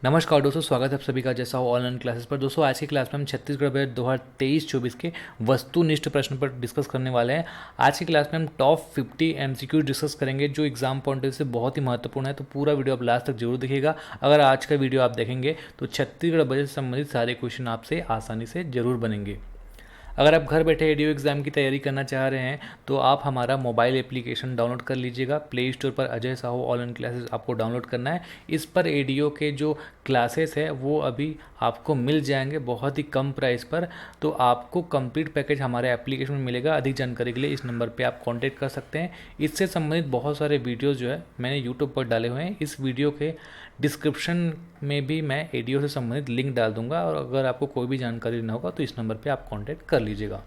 नमस्कार दोस्तों, स्वागत है आप सभी का जैसा हो ऑनलाइन क्लासेस पर। दोस्तों आज की क्लास में हम छत्तीसगढ़ बजट 2023-24 के वस्तुनिष्ठ प्रश्न पर डिस्कस करने वाले हैं। आज की क्लास में हम टॉप 50 एमसीक्यू डिस्कस करेंगे जो एग्जाम पॉइंट ऑफ व्यू से बहुत ही महत्वपूर्ण है। तो पूरा वीडियो आप लास्ट तक जरूर देखिएगा। अगर आज का वीडियो आप देखेंगे तो छत्तीसगढ़ बजट से संबंधित सारे क्वेश्चन आपसे आसानी से जरूर बनेंगे। अगर आप घर बैठे एडीओ एग्ज़ाम की तैयारी करना चाह रहे हैं तो आप हमारा मोबाइल एप्लीकेशन डाउनलोड कर लीजिएगा। प्ले स्टोर पर अजय साहू ऑनलाइन क्लासेस आपको डाउनलोड करना है। इस पर एडीओ के जो क्लासेस है वो अभी आपको मिल जाएंगे बहुत ही कम प्राइस पर। तो आपको कंप्लीट पैकेज हमारे एप्लीकेशन में मिलेगा। अधिक जानकारी के लिए इस नंबर पर आप कॉन्टैक्ट कर सकते हैं। इससे संबंधित बहुत सारे वीडियोज़ जो है मैंने यूट्यूब पर डाले हुए हैं। इस वीडियो के डिस्क्रिप्शन में भी मैं एडीओ से संबंधित लिंक डाल दूंगा, और अगर आपको कोई भी जानकारी लेना होगा तो इस नंबर पे आप कांटेक्ट कर लीजिएगा।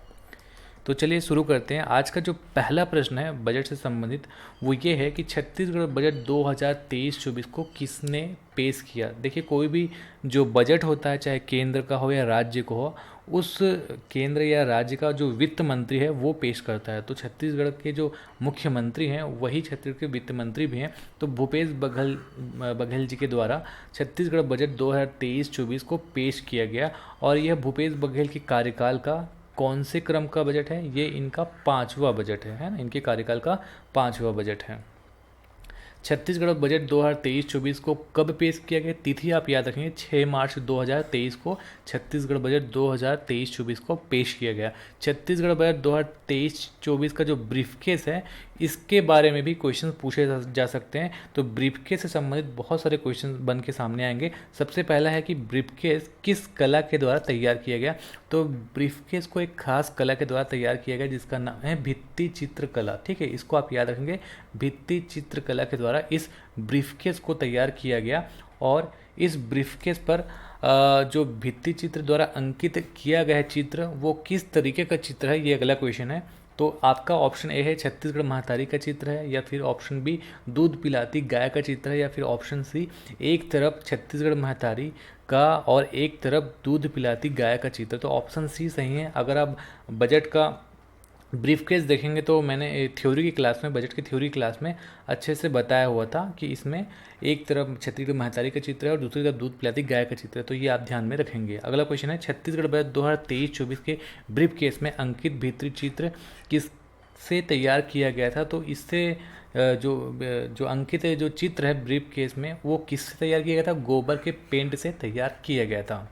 तो चलिए शुरू करते हैं। आज का जो पहला प्रश्न है बजट से संबंधित वो ये है कि छत्तीसगढ़ बजट 2023-24 को किसने पेश किया। देखिए, कोई भी जो बजट होता है चाहे केंद्र का हो या राज्य को हो, उस केंद्र या राज्य का जो वित्त मंत्री है वो पेश करता है। तो छत्तीसगढ़ के जो मुख्यमंत्री हैं वही छत्तीसगढ़ के वित्त मंत्री भी हैं। तो भूपेश बघेल जी के द्वारा छत्तीसगढ़ बजट 2023-24 को पेश किया गया। और यह भूपेश बघेल के कार्यकाल का कौन से क्रम का बजट है? ये इनका 5वां बजट है ना। इनके कार्यकाल का 5वां बजट है। छत्तीसगढ़ बजट 2023-24 को कब पेश किया गया? तिथि आप याद रखेंगे, 6 मार्च 2023 को छत्तीसगढ़ बजट 2023-24 को पेश किया गया। छत्तीसगढ़ बजट 2023-24 का जो ब्रीफकेस है इसके बारे में भी क्वेश्चन पूछे जा सकते हैं। तो ब्रीफकेस से संबंधित बहुत सारे क्वेश्चन बन के सामने आएंगे। सबसे पहला है कि ब्रीफकेस किस कला के द्वारा तैयार किया गया। तो ब्रीफकेस को एक खास कला के द्वारा तैयार किया गया जिसका नाम है भित्ति चित्रकला। ठीक है, इसको आप याद रखेंगे, भित्ति चित्रकला के द्वारा इस ब्रीफकेस को तैयार किया गया। और इस ब्रीफकेस पर जो भित्ति चित्र द्वारा अंकित किया गया है चित्र वो किस तरीके का चित्र है, ये अगला क्वेश्चन है। तो आपका ऑप्शन ए है छत्तीसगढ़ महातारी का चित्र है, या फिर ऑप्शन बी दूध पिलाती गाय का चित्र है, या फिर ऑप्शन सी एक तरफ छत्तीसगढ़ महातारी का और एक तरफ दूध पिलाती गाय का चित्र। तो ऑप्शन सी सही है। अगर आप बजट का ब्रीफकेस देखेंगे तो मैंने थ्योरी की क्लास में, बजट की थ्योरी क्लास में अच्छे से बताया हुआ था कि इसमें एक तरफ छत्तीसगढ़ महातारी का चित्र है और दूसरी तरफ दूध पिलाती गाय का चित्र है। तो ये आप ध्यान में रखेंगे। अगला क्वेश्चन है छत्तीसगढ़ बजट 2023-24 के ब्रीफकेस में अंकित भित्ति चित्र किस से तैयार किया गया था। तो इससे जो अंकित जो चित्र है ब्रीफकेस में वो किससे तैयार किया गया था? गोबर के पेंट से तैयार किया गया था।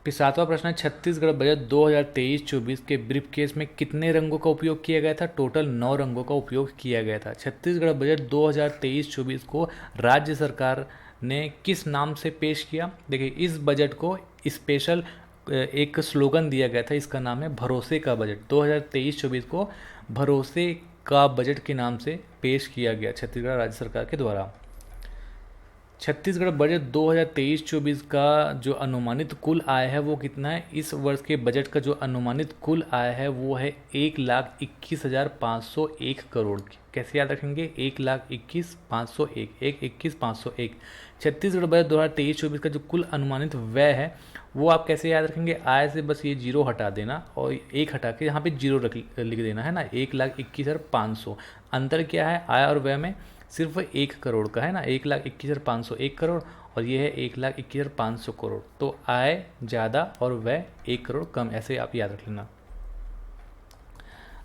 फिर 7वां प्रश्न है छत्तीसगढ़ बजट 2023-24 के ब्रीफकेस में कितने रंगों का उपयोग किया गया था? टोटल 9 रंगों का उपयोग किया गया था। छत्तीसगढ़ बजट 2023-24 को राज्य सरकार ने किस नाम से पेश किया? देखिए, इस बजट को स्पेशल एक स्लोगन दिया गया था, इसका नाम है भरोसे का बजट। 2023-24 को भरोसे का बजट के नाम से पेश किया गया छत्तीसगढ़ राज्य सरकार के द्वारा। छत्तीसगढ़ बजट 2023-24 का जो अनुमानित कुल आय है वो कितना है? इस वर्ष के बजट का जो अनुमानित कुल आय है वो है 1,21,501 करोड़ की। कैसे याद रखेंगे? 1,21,501, 1,21,501। छत्तीसगढ़ बजट 2023-24 का जो कुल अनुमानित व्यय है वो आप कैसे याद रखेंगे? आय से बस ये जीरो हटा देना और एक हटा के यहाँ पे जीरो लिख देना है ना। 1,21,500। अंतर क्या है आय और व्यय में? सिर्फ 1 करोड़ का है ना। 1,21,501 करोड़ और ये है 1,21,500 करोड़। तो आय ज़्यादा और व्यय 1 करोड़ कम, ऐसे आप याद रख लेना।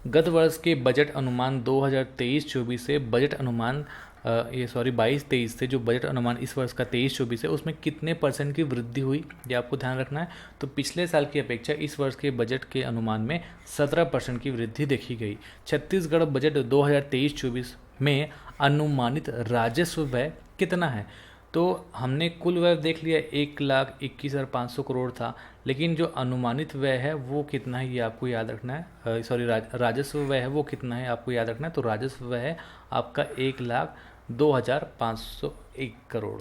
गत वर्ष के बजट अनुमान 2023-24 से बजट अनुमान 22-23 से जो बजट अनुमान इस वर्ष का 23-24 है उसमें कितने % की वृद्धि हुई, ये आपको ध्यान रखना है। तो पिछले साल की अपेक्षा इस वर्ष के बजट के अनुमान में 17% की वृद्धि देखी गई। छत्तीसगढ़ बजट 2023-24 में अनुमानित राजस्व व्यय कितना है? तो हमने कुल व्यय देख लिया 1,21,500 करोड़ था, लेकिन जो अनुमानित व्यय है वो कितना है ये आपको याद रखना है। राजस्व व्यय है वो कितना है आपको याद रखना है। तो राजस्व व्यय है आपका 1,02,501 करोड़।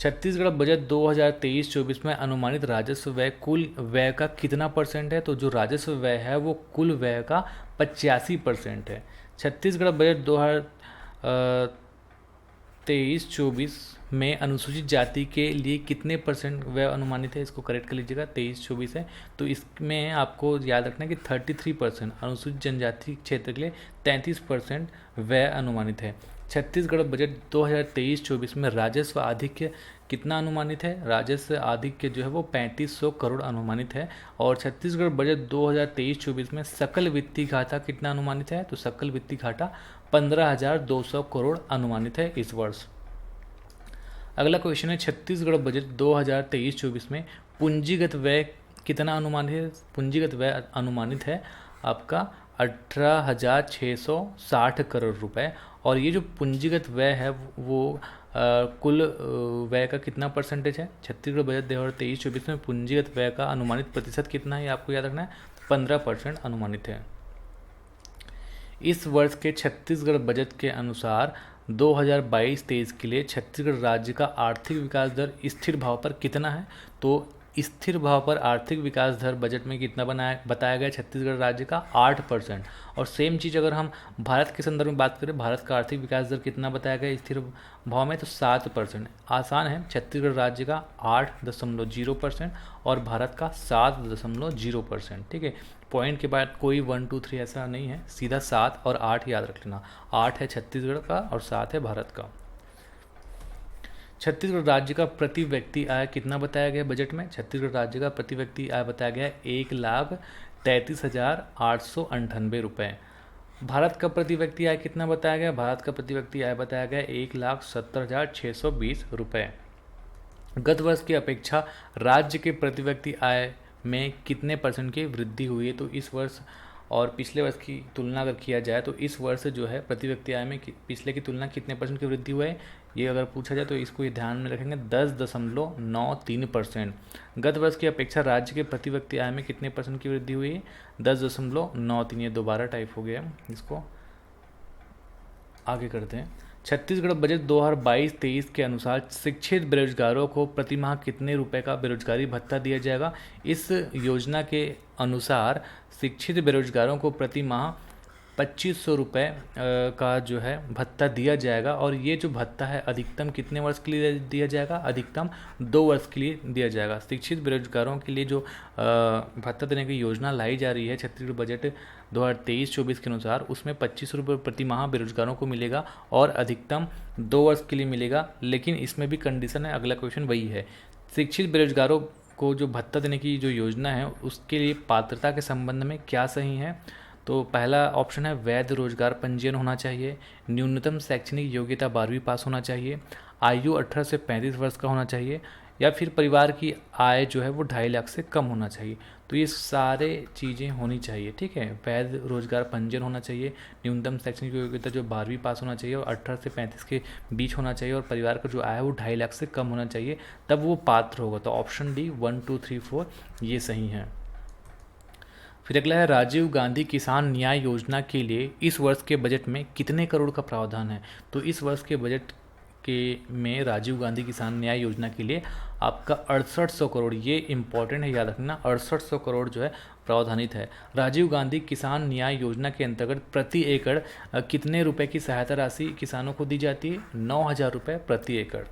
छत्तीसगढ़ बजट 2023-24 में अनुमानित राजस्व व्यय कुल व्यय का कितना % है? तो जो राजस्व व्यय है वो कुल व्यय का 85% है। छत्तीसगढ़ बजट 2023-24 में अनुसूचित जाति के लिए कितने % व्यय अनुमानित है? इसको करेक्ट कर लीजिएगा, 23-24 है। तो इसमें आपको याद रखना है कि 33% अनुसूचित जनजाति क्षेत्र के लिए 33% व्यय अनुमानित है। छत्तीसगढ़ बजट 2023-24 में राजस्व आधिक्य कितना अनुमानित है? राजस्व आधिक्य जो है वो 3500 करोड़ अनुमानित है। और छत्तीसगढ़ बजट 2023-24 में सकल वित्तीय घाटा कितना अनुमानित है? तो सकल वित्तीय घाटा 15,200 करोड़ अनुमानित है इस वर्ष। अगला क्वेश्चन है, छत्तीसगढ़ बजट 2023-24 में पूंजीगत व्यय कितना अनुमानित है? पूंजीगत व्यय अनुमानित है आपका 18,660 करोड़ रुपए। और ये जो पूंजीगत व्यय है वो कुल व्यय का कितना परसेंटेज है? छत्तीसगढ़ बजट 2023-24 में पूंजीगत व्यय का अनुमानित प्रतिशत कितना है? आपको याद रखना है 15% अनुमानित है। इस वर्ष के छत्तीसगढ़ बजट के अनुसार 2022-23 के लिए छत्तीसगढ़ राज्य का आर्थिक विकास दर स्थिर भाव पर कितना है? तो स्थिर भाव पर आर्थिक विकास दर बजट में कितना बताया गया छत्तीसगढ़ राज्य का? 8%। और सेम चीज़ अगर हम भारत के संदर्भ में बात करें, भारत का आर्थिक विकास दर कितना बताया गया स्थिर भाव में? तो 7%। आसान है, छत्तीसगढ़ राज्य का 8.0% और भारत का 7.0%। ठीक है, पॉइंट के बाद कोई 1 2 3 ऐसा नहीं है, सीधा 7 और 8 याद रख लेना। 8 है छत्तीसगढ़ का और 7 है भारत का। छत्तीसगढ़ राज्य का प्रति व्यक्ति आय कितना बताया गया बजट में? छत्तीसगढ़ राज्य का प्रति व्यक्ति आय बताया गया 1,33,898 रुपये। भारत का प्रति व्यक्ति आय कितना बताया गया? भारत का प्रति व्यक्ति आय बताया गया 1,70,620 रुपये। गत वर्ष की अपेक्षा राज्य के प्रति व्यक्ति आय में कितने % की वृद्धि हुई है? तो इस वर्ष और पिछले वर्ष की तुलना अगर किया जाए तो इस वर्ष जो है प्रति व्यक्ति आय में पिछले की तुलना कितने % की वृद्धि हुआ है, ये अगर पूछा जाए तो इसको ये ध्यान में रखेंगे 10.93%। गत वर्ष की अपेक्षा राज्य के प्रति व्यक्ति आय में कितने % की वृद्धि हुई है? 10.93। ये दोबारा टाइप हो गया, इसको आगे करते हैं। छत्तीसगढ़ बजट 2022-23 के अनुसार शिक्षित बेरोजगारों को प्रति माह कितने रुपए का बेरोजगारी भत्ता दिया जाएगा? इस योजना के अनुसार शिक्षित बेरोजगारों को प्रति माह 2,500 रुपये का जो है भत्ता दिया जाएगा। और ये जो भत्ता है अधिकतम कितने वर्ष के लिए दिया जाएगा? अधिकतम 2 वर्ष के लिए दिया जाएगा। शिक्षित बेरोजगारों के लिए जो भत्ता देने की योजना लाई जा रही है छत्तीसगढ़ बजट 2023-24 के अनुसार, उसमें 2,500 रुपये प्रति माह बेरोजगारों को मिलेगा और अधिकतम 2 वर्ष के लिए मिलेगा। लेकिन इसमें भी कंडीशन है, अगला क्वेश्चन वही है, शिक्षित बेरोजगारों को जो भत्ता देने की जो योजना है उसके लिए पात्रता के संबंध में क्या सही है? तो पहला ऑप्शन है वैध रोजगार पंजीयन होना चाहिए, न्यूनतम शैक्षणिक योग्यता 12वीं पास होना चाहिए, आयु 18 से 35 वर्ष का होना चाहिए, या फिर परिवार की आय जो है वो 2.5 लाख से कम होना चाहिए। तो ये सारे चीज़ें होनी चाहिए। ठीक है, वैध रोजगार पंजीयन होना चाहिए, न्यूनतम शैक्षणिक योग्यता जो 12वीं पास होना चाहिए और 18 से 35 के बीच होना चाहिए, और परिवार का जो आय है वो 2.5 लाख से कम होना चाहिए, तब वो पात्र होगा। तो ऑप्शन डी 1 2 3 4 ये सही है। फिर अगला है, राजीव गांधी किसान न्याय योजना के लिए इस वर्ष के बजट में कितने करोड़ का प्रावधान है? तो इस वर्ष के बजट में राजीव गांधी किसान न्याय योजना के लिए आपका 6800 करोड़, ये इंपॉर्टेंट है याद रखना, 6800 करोड़ जो है प्रावधानित है। राजीव गांधी किसान न्याय योजना के अंतर्गत प्रति एकड़ कितने रुपए की सहायता राशि किसानों को दी जाती है? 9,000 रुपये प्रति एकड़।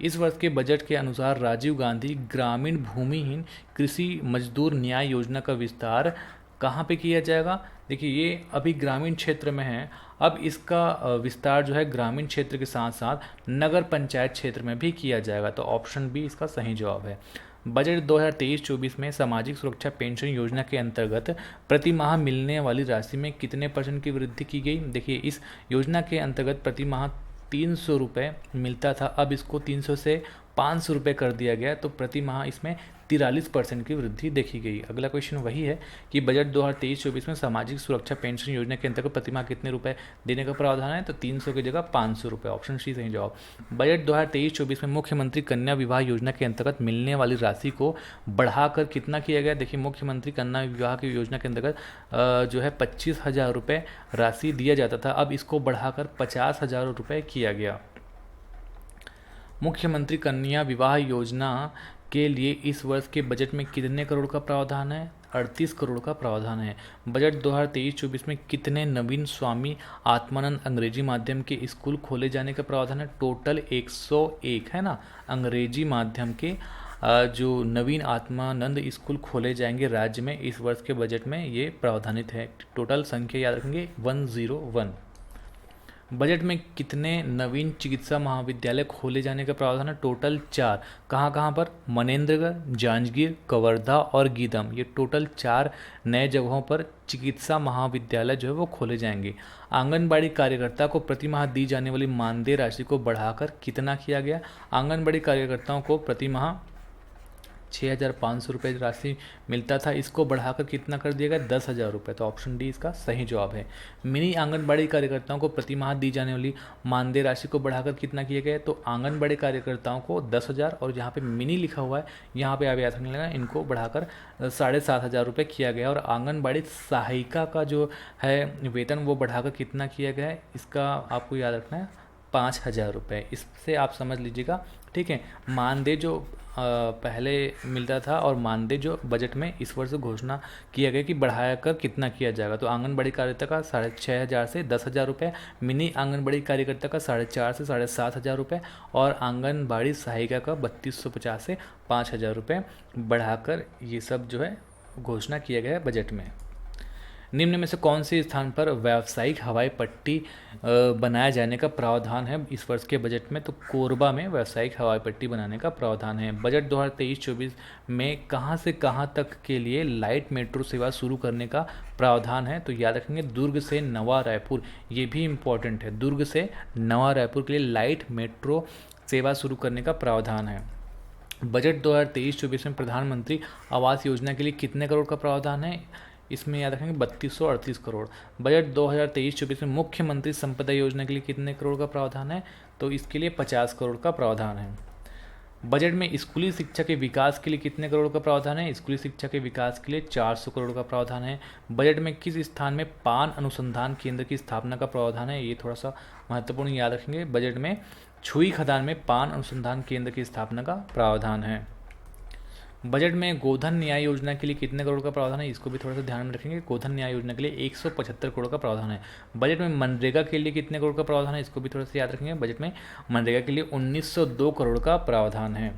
इस वर्ष के बजट के अनुसार राजीव गांधी ग्रामीण भूमिहीन कृषि मजदूर न्याय योजना का विस्तार कहाँ पे किया जाएगा? देखिए, ये अभी ग्रामीण क्षेत्र में है, अब इसका विस्तार जो है ग्रामीण क्षेत्र के साथ साथ नगर पंचायत क्षेत्र में भी किया जाएगा। तो ऑप्शन बी इसका सही जवाब है। बजट 2023-24 में सामाजिक सुरक्षा पेंशन योजना के अंतर्गत प्रति माह मिलने वाली राशि में कितने % की वृद्धि की गई? देखिए, इस योजना के अंतर्गत प्रति माह 300 रुपये मिलता था, अब इसको 300 से 500 रुपये कर दिया गया, तो प्रति माह इसमें 43% की वृद्धि देखी गई। अगला क्वेश्चन वही है कि बजट 2023-24 में सामाजिक सुरक्षा पेंशन योजना के अंतर्गत प्रति माह कितने रुपए देने का प्रावधान है? तो 300 की जगह 500 रुपये, ऑप्शन सी सही जवाब। बजट 2023-24 में मुख्यमंत्री कन्या विवाह योजना के अंतर्गत मिलने वाली राशि को बढ़ाकर कितना किया गया? देखिए, मुख्यमंत्री कन्या विवाह की योजना के अंतर्गत जो है 25,000 रुपये राशि दिया जाता था, अब इसको बढ़ाकर 50,000 रुपये किया गया। मुख्यमंत्री कन्या विवाह योजना के लिए इस वर्ष के बजट में कितने करोड़ का प्रावधान है? 38 करोड़ का प्रावधान है। बजट 2023-24 में कितने नवीन स्वामी आत्मानंद अंग्रेजी माध्यम के स्कूल खोले जाने का प्रावधान है? टोटल 101 है ना, अंग्रेजी माध्यम के जो नवीन आत्मानंद स्कूल खोले जाएंगे राज्य में इस वर्ष के बजट में, ये प्रावधानित है। टोटल संख्या याद रखेंगे 101। बजट में कितने नवीन चिकित्सा महाविद्यालय खोले जाने का प्रावधान है? टोटल 4। कहाँ कहाँ पर? मनेंद्रगढ़, जांजगीर, कवर्धा और गीदम। ये टोटल 4 नए जगहों पर चिकित्सा महाविद्यालय जो है वो खोले जाएंगे। आंगनबाड़ी कार्यकर्ता को प्रति माह दी जाने वाली मानदेय राशि को बढ़ाकर कितना किया गया? आंगनबाड़ी कार्यकर्ताओं को प्रति माह 6,500 रुपये राशि मिलता था, इसको बढ़ाकर कितना कर दिया गया? 10,000 रुपये। तो ऑप्शन डी इसका सही जवाब है। मिनी आंगनबाड़ी कार्यकर्ताओं को प्रति माह दी जाने वाली मानदेय राशि को बढ़ाकर कितना किया गया? तो आंगनबाड़ी कार्यकर्ताओं को 10,000, और जहाँ पे मिनी लिखा हुआ है यहाँ पे आप याद रखने लगा, इनको बढ़ाकर 7,500 रुपये किया गया। और आंगनबाड़ी सहायिका का जो है वेतन वो बढ़ाकर कितना किया गया है? इसका आपको याद रखना है 5,000 रुपये। इससे आप समझ लीजिएगा, ठीक है। मानदेय जो पहले मिलता था और मानदेय जो बजट में इस वर्ष घोषणा किया गया कि बढ़ाया कर कितना किया जाएगा। तो आंगनबाड़ी कार्यकर्ता का 6,500 से 10,000 रुपये, मिनी आंगनबाड़ी कार्यकर्ता का 4,500 से 7,500 रुपये, और आंगनबाड़ी सहायिका का 3,250 से 5,000 रुपये बढ़ाकर ये सब जो है घोषणा किया गया है बजट में। निम्न में से कौन से स्थान पर व्यावसायिक हवाई पट्टी बनाए जाने का प्रावधान है इस वर्ष के बजट में? तो कोरबा में व्यावसायिक हवाई पट्टी बनाने का प्रावधान है। बजट 2023-24 में कहां से कहां तक के लिए लाइट मेट्रो सेवा शुरू करने का प्रावधान है? तो याद रखेंगे दुर्ग से नवा रायपुर, ये भी इम्पोर्टेंट है। दुर्ग से नवा रायपुर के लिए लाइट मेट्रो सेवा शुरू करने का प्रावधान है। बजट 2023-24 में प्रधानमंत्री आवास योजना के लिए कितने करोड़ का प्रावधान है? इसमें याद रखेंगे 3,238 करोड़। बजट 2023-24 में मुख्यमंत्री संपदा योजना के लिए कितने करोड़ का प्रावधान है? तो इसके लिए 50 करोड़ का प्रावधान है। बजट में स्कूली शिक्षा के विकास के लिए कितने करोड़ का प्रावधान है? स्कूली शिक्षा के विकास के लिए 400 करोड़ का प्रावधान है। बजट में किस स्थान में पान अनुसंधान केंद्र की स्थापना का प्रावधान है? ये थोड़ा सा महत्वपूर्ण याद रखेंगे। बजट में छुई खदान में पान अनुसंधान केंद्र की स्थापना का प्रावधान है। बजट में गोधन न्याय योजना के लिए कितने करोड़ का प्रावधान है? इसको भी थोड़ा सा ध्यान में रखेंगे। गोधन न्याय योजना के लिए 175 करोड़ का प्रावधान है। बजट में मनरेगा के लिए कितने करोड़ का प्रावधान है? इसको भी थोड़ा सा याद रखेंगे। बजट में मनरेगा के लिए 1,902 करोड़ का प्रावधान है।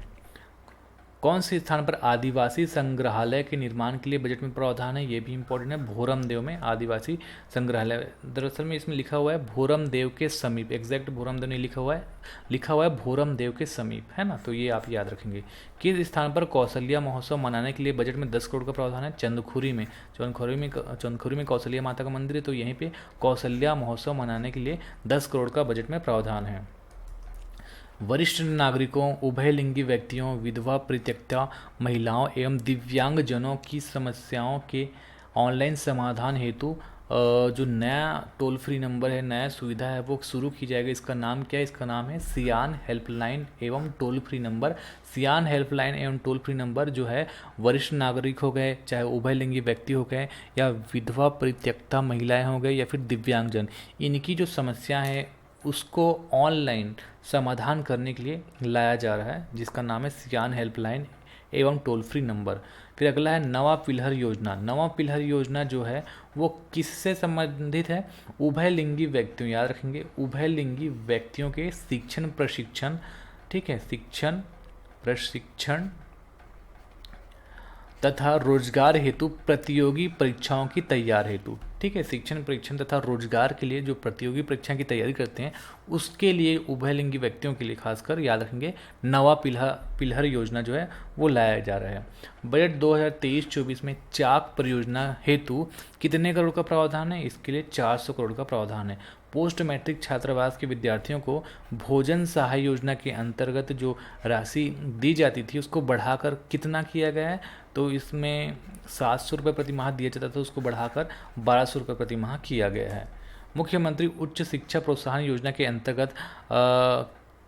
कौन से स्थान पर आदिवासी संग्रहालय के निर्माण के लिए बजट में प्रावधान है? ये भी इंपॉर्टेंट है। भोरमदेव में आदिवासी संग्रहालय, दरअसल में इसमें लिखा हुआ है भोरमदेव के समीप, एग्जैक्ट भोरमदेव नहीं लिखा हुआ है, लिखा हुआ है भोरमदेव के समीप, है ना। तो ये आप याद रखेंगे। किस स्थान पर कौशल्या महोत्सव मनाने के लिए बजट में 10 करोड़ का प्रावधान है? चंदखुरी में। चंदखुरी में कौशल्या माता का मंदिर है, तो यहीं पर कौशल्या महोत्सव मनाने के लिए 10 करोड़ का बजट में प्रावधान है। वरिष्ठ नागरिकों, उभयलिंगी व्यक्तियों, विधवा परित्यक्ता महिलाओं एवं दिव्यांगजनों की समस्याओं के ऑनलाइन समाधान हेतु जो नया टोल फ्री नंबर है, नया सुविधा है, वो शुरू की जाएगी। इसका नाम क्या है? इसका नाम है सियान हेल्पलाइन एवं टोल फ्री नंबर। सियान हेल्पलाइन एवं टोल फ्री नंबर जो है वरिष्ठ नागरिक हो गए, चाहे उभयलिंगी व्यक्ति हो गए, या विधवा परित्यक्ता महिलाएं हो गए, या फिर दिव्यांगजन, इनकी जो समस्या है उसको ऑनलाइन समाधान करने के लिए लाया जा रहा है, जिसका नाम है सियान हेल्पलाइन एवं टोल फ्री नंबर। फिर अगला है नवा पिलहर योजना। नवा पिलहर योजना जो है वो किससे संबंधित है? उभयलिंगी व्यक्तियों, याद रखेंगे, उभयलिंगी व्यक्तियों के शिक्षण प्रशिक्षण, ठीक है, शिक्षण प्रशिक्षण तथा रोजगार हेतु प्रतियोगी परीक्षाओं की तैयार हेतु, ठीक है, शिक्षण परीक्षण तथा रोजगार के लिए जो प्रतियोगी परीक्षा की तैयारी करते हैं उसके लिए उभयलिंगी व्यक्तियों के लिए खासकर याद रखेंगे नवा पिलहर योजना जो है वो लाया जा रहा है। बजट 2023-24 में चाक परियोजना हेतु कितने करोड़ का प्रावधान है? इसके लिए 400 करोड़ का प्रावधान है। पोस्ट मैट्रिक छात्रावास के विद्यार्थियों को भोजन सहाय योजना के अंतर्गत जो राशि दी जाती थी उसको बढ़ाकर कितना किया गया है? तो इसमें 700 रुपये प्रति माह दिया जाता था, उसको बढ़ाकर 1,200 रुपये प्रति माह किया गया है। मुख्यमंत्री उच्च शिक्षा प्रोत्साहन योजना के अंतर्गत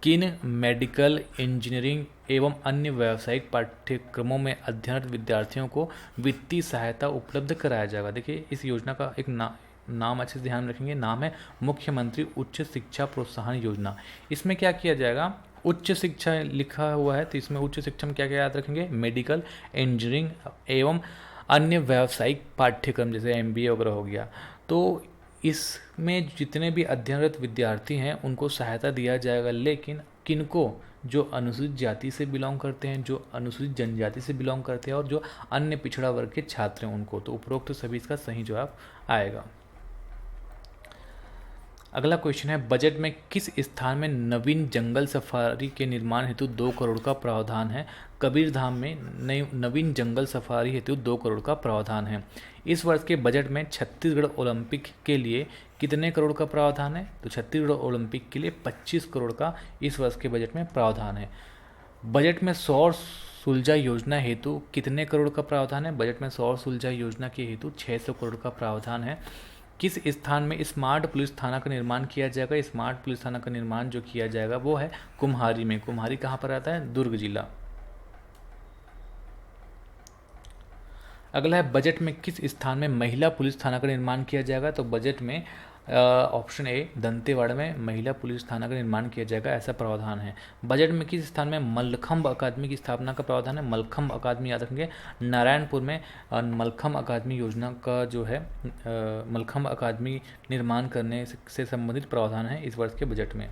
किन मेडिकल, इंजीनियरिंग एवं अन्य व्यावसायिक पाठ्यक्रमों में अध्ययनरत विद्यार्थियों को वित्तीय सहायता उपलब्ध कराया जाएगा? देखिए, इस योजना का एक नाम अच्छे से ध्यान रखेंगे, नाम है मुख्यमंत्री उच्च शिक्षा प्रोत्साहन योजना। इसमें क्या किया जाएगा? उच्च शिक्षा लिखा हुआ है, तो इसमें उच्च शिक्षा में क्या क्या याद रखेंगे? मेडिकल, इंजीनियरिंग एवं अन्य व्यावसायिक पाठ्यक्रम जैसे MBA वगैरह हो गया। तो इसमें जितने भी अध्ययनरत विद्यार्थी हैं उनको सहायता दिया जाएगा, लेकिन किनको? जो अनुसूचित जाति से बिलोंग करते हैं, जो अनुसूचित जनजाति से बिलोंग करते हैं, और जो अन्य पिछड़ा वर्ग के छात्र हैं उनको। तो उपरोक्त सभी इसका सही जवाब आएगा। अगला क्वेश्चन है, बजट में किस स्थान में नवीन जंगल सफारी के निर्माण हेतु 2 करोड़ का प्रावधान है? कबीरधाम में नवीन जंगल सफारी हेतु 2 करोड़ का प्रावधान है। इस वर्ष के बजट में छत्तीसगढ़ ओलंपिक के लिए कितने करोड़ का प्रावधान है? तो छत्तीसगढ़ ओलंपिक के लिए 25 करोड़ का इस वर्ष के बजट में प्रावधान है। बजट में सौर सुलझा योजना हेतु कितने करोड़ का प्रावधान है? बजट में सौर सुलझा योजना के हेतु 600 करोड़ का प्रावधान है। किस स्थान में स्मार्ट पुलिस थाना का निर्माण किया जाएगा? स्मार्ट पुलिस थाना का निर्माण जो किया जाएगा वो है कुम्हारी में। कुम्हारी कहाँ पर आता है? दुर्ग जिला। अगला है, बजट में किस स्थान में महिला पुलिस थाना का निर्माण किया जाएगा? तो बजट में ऑप्शन ए दंतेवाड़ा में महिला पुलिस थाना का निर्माण किया जाएगा, ऐसा प्रावधान है। बजट में किस स्थान में मलखम्ब अकादमी की स्थापना का प्रावधान है? मलखम्ब अकादमी याद रखेंगे, नारायणपुर में मलखम्ब अकादमी योजना का जो है मलखम्ब अकादमी निर्माण करने से संबंधित प्रावधान है इस वर्ष के बजट में।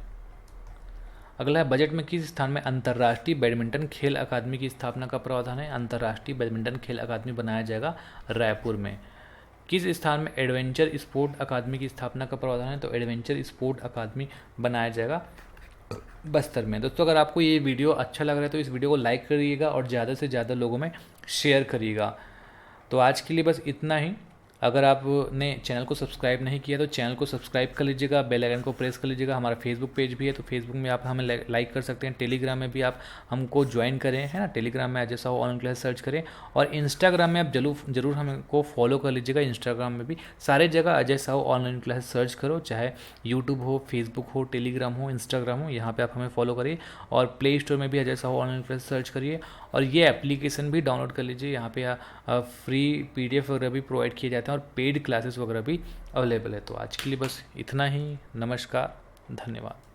अगला है, बजट में किस स्थान में अंतर्राष्ट्रीय बैडमिंटन खेल अकादमी की स्थापना का प्रावधान है? अंतर्राष्ट्रीय बैडमिंटन खेल अकादमी बनाया जाएगा रायपुर में। किस स्थान में एडवेंचर स्पोर्ट अकादमी की स्थापना का प्रावधान है? तो एडवेंचर स्पोर्ट अकादमी बनाया जाएगा बस्तर में। दोस्तों, अगर आपको ये वीडियो अच्छा लग रहा है तो इस वीडियो को लाइक करिएगा और ज़्यादा से ज़्यादा लोगों में शेयर करिएगा। तो आज के लिए बस इतना ही। अगर आपने चैनल को सब्सक्राइब नहीं किया तो चैनल को सब्सक्राइब कर लीजिएगा, बेल आइकन को प्रेस कर लीजिएगा। हमारा फेसबुक पेज भी है तो फेसबुक में आप हमें लाइक कर सकते हैं। टेलीग्राम में भी आप हमको ज्वाइन करें, है ना। टेलीग्राम में Ajay Sahu online class search करें और इंस्टाग्राम में आप जरूर हमको फॉलो कर लीजिएगा। इंस्टाग्राम में भी सारे जगह Ajay Sahu online class search करो, चाहे यूट्यूब हो, फेसबुक हो, टेलीग्राम हो, इंस्टाग्राम हो, यहाँ पर आप हमें फॉलो करिए। और प्ले स्टोर में भी Ajay Sahu online class search करिए और ये एप्लीकेशन भी डाउनलोड कर लीजिए। यहाँ पे फ्री PDF वगैरह भी प्रोवाइड किए जाते हैं और पेड क्लासेस वगैरह भी अवेलेबल है। तो आज के लिए बस इतना ही। नमस्कार, धन्यवाद।